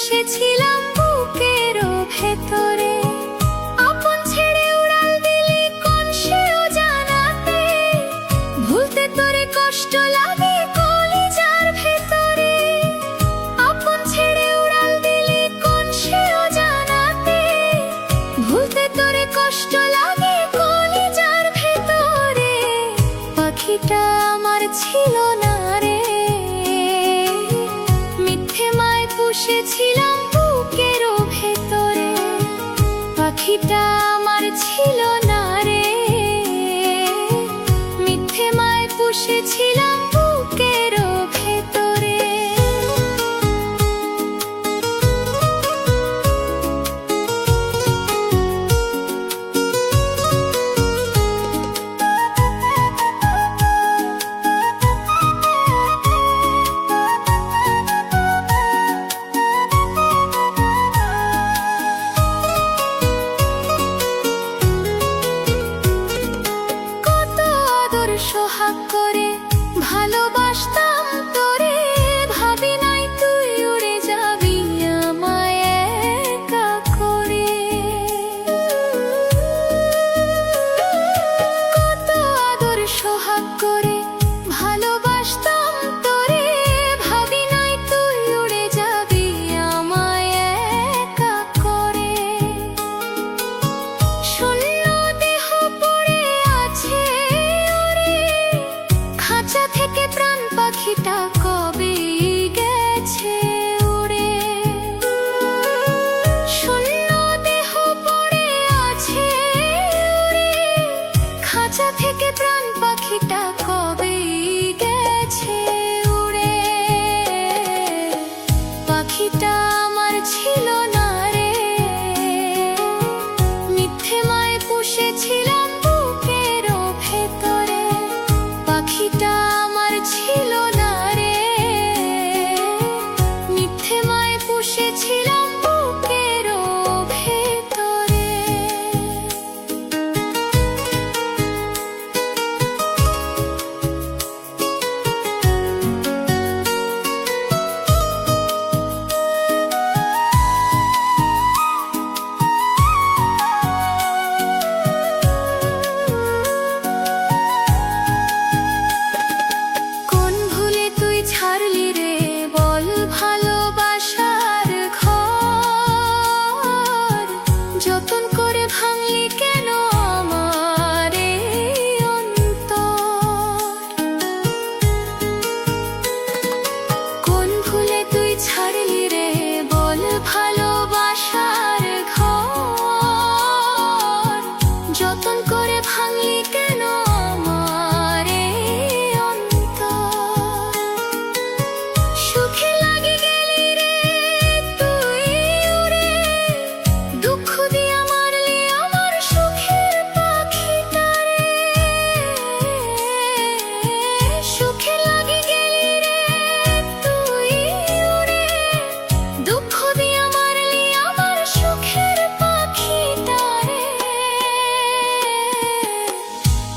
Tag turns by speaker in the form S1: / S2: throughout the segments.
S1: পুষেছিলাম বুকেরও ভেতরে। আপন ছেড়ে উড়াল দিলি কোন সে অজানাতে, ভুলতে তোরে কষ্ট লাগে কলিজার ভেতরে। আপন ছেড়ে উড়াল দিলি কোন সে অজানাতে, ভুলতে তোরে কষ্ট লাগে কলিজার ভেতরে। পাখিটা আমার ছিল না রে, মিথ্যে মায় পুষেছিলাম বুকেরও ভেতরে। পাখিটা আমার ছিল না রে, মিথ্যে মায় পুষেছিলাম বুকেরও ভেতরে। সোহাগ করে ভালোবাসতাম তোরে, ভাবি নাই তুই উড়ে যাবি আমায় একা করে। কত আদর সোহাগ করে ভালোবাসতাম তোরে, ভাবি নাই তুই উড়ে যাবি আমায় একা করে। শূন্য দেহ পড়ে আছে খাঁচা থেকে, প্রাণ পাখিটা কবে গেছে উড়ে। শূন্য দেহ পড়ে আছে উড়ে, খাঁচা থেকে প্রাণ পাখিটা কবে গেছে উড়ে। পাখিটা আমার ছিল না রে, মিথ্যে মায় পুষেছিলাম বুকেরও ভেতরে। পাখিটা আমার ছিল না রে, মিথ্যে মায় পুষেছিলাম বুকেরও ভেতরে। ছাড়লি রে বল ভালোবাসার ঘর, যতন করে ভাঙলি কেন আমার এই অন্তর। কোন ভুলে তুই ছাড়লি রে বল ভালোবাসার ঘর, যতন করে ভাঙলি কেন আমার এই অন্তর। সুখে লাগি গেলি রে তুই উড়ে, দুঃখ দিয়া মারলি আমার সুখের পাখিটারে। সুখে লাগি গেলি রে তুই উড়ে, দুঃখ দিয়া মারলি আমার সুখের পাখিটারে।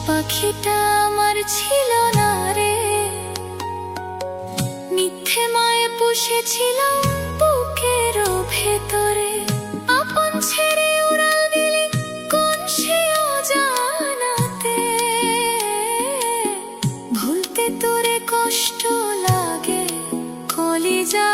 S1: পাখিটা আমার ছিল না রে, মিথ্যে মায়ে পুষেছিলাম বুকেরও ভেতরে। আপন ছেড়ে উড়াল দিলি কোন সে অজানাতে, ভুলতে তোরে কষ্ট লাগে কলিজা